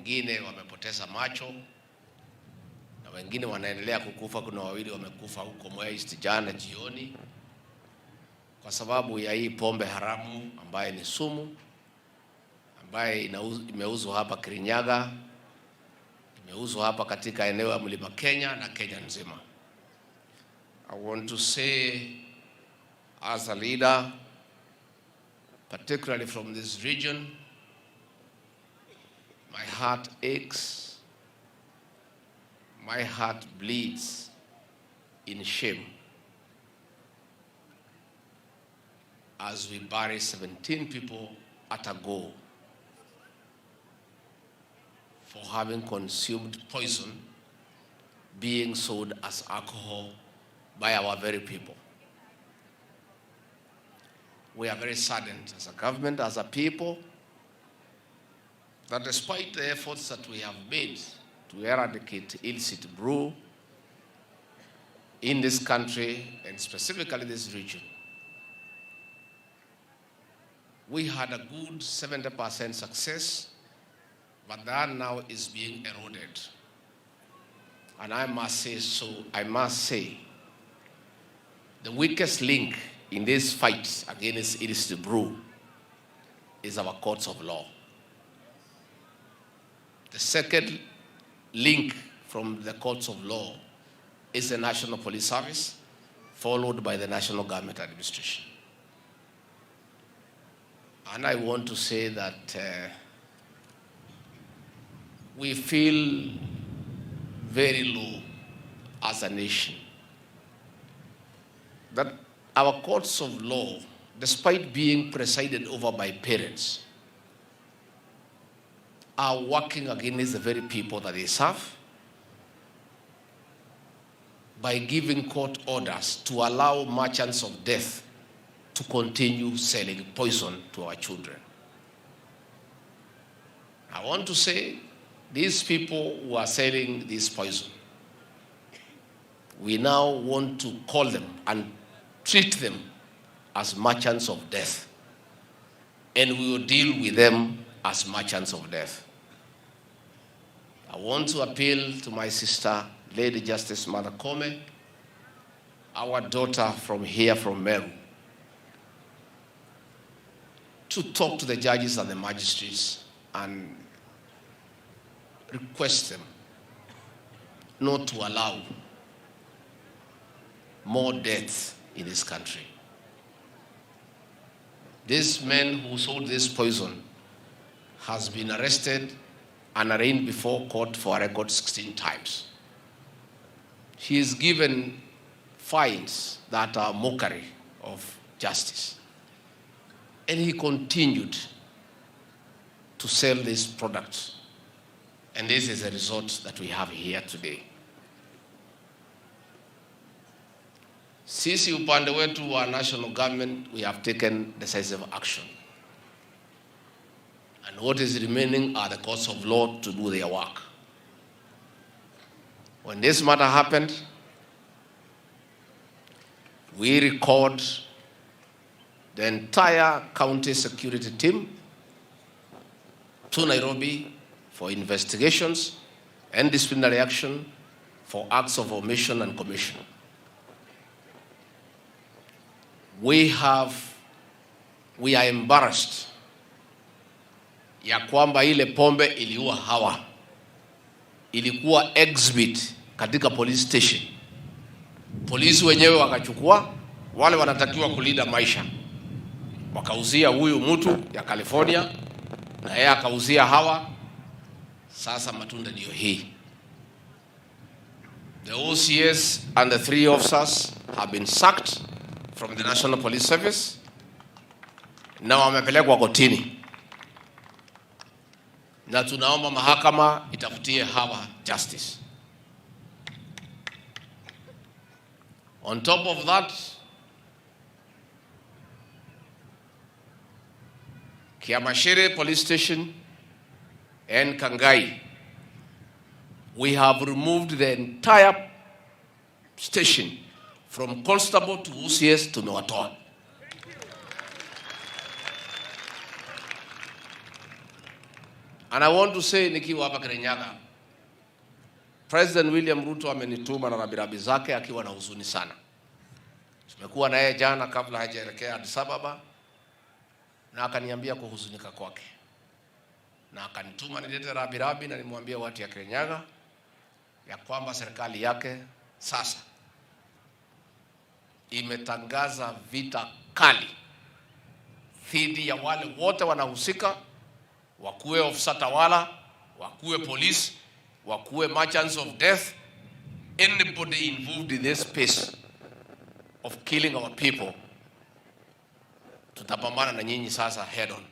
wengine wamepoteza macho na wengine wanaendelea kukufa. Kuna wawili wamekufa huko Mwea East jana jioni kwa sababu ya hii pombe haramu ambaye ni sumu, ambaye imeuzwa hapa Kirinyaga, imeuzwa hapa katika eneo la Mlima Kenya na Kenya nzima. I want to say, as a leader, particularly from this region, my heart aches, my heart bleeds in shame as we bury 17 people at a go for having consumed poison being sold as alcohol by our very people. We are very saddened as a government, as a people, that despite the efforts that we have made to eradicate illicit brew in this country and specifically this region, we had a good 70% success, but that now is being eroded. And I must say, the weakest link in this fight against illicit brew is our courts of law. The second link from the courts of law is the National Police Service, followed by the National Government Administration. And I want to say that we feel very low as a nation, that our courts of law, despite being presided over by parents, are working against the very people that they serve by giving court orders to allow merchants of death to continue selling poison to our children. I want to say, these people who are selling this poison, we now want to call them and treat them as merchants of death, and we will deal with them as merchants of death. I want to appeal to my sister, Lady Justice Mathiko-Ini, our daughter from here, from Meru, to talk to the judges and the magistrates and request them not to allow more deaths in this country. This man who sold this poison has been arrested and arraigned before court for a record 16 times. He is given fines that are mockery of justice. And he continued to sell this product. And this is the result that we have here today. Sisi upande wetu wa national government, we have taken decisive action. And what is remaining are the courts of law to do their work. When this matter happened, we recalled the entire county security team to Nairobi for investigations and disciplinary action for acts of omission and commission. We are embarrassed ya kwamba ile pombe iliua hawa ilikuwa exhibit katika police station. Polisi wenyewe wakachukua, wale wanatakiwa kulinda maisha, wakauzia huyu mtu ya California na yeye akauzia hawa. Sasa matunda ndio hii. The OCS and the 3 officers have been sacked from the National Police Service. Na wamepelekwa kotini. Na tunaomba mahakama itafutie hawa justice. On top of that, Kiamashere Police Station and Kangai, we have removed the entire station from constable to OCS to Noatoa. And I want to say nikiwa hapa Kirinyaga, President William Ruto amenituma na rabirabi zake akiwa na huzuni sana. Tumekuwa naye jana kabla hajaelekea Addis Ababa, na akaniambia kuhuzunika kwake. Na akanituma nilete rabirabi na nimwambie watu ya Kirinyaga ya kwamba serikali yake sasa imetangaza vita kali dhidi ya wale wote wanahusika, wakuwe ofisa tawala, wakuwe police, wakuwe merchants of death, anybody involved in this space of killing our people. Tutapambana na nyinyi sasa head on.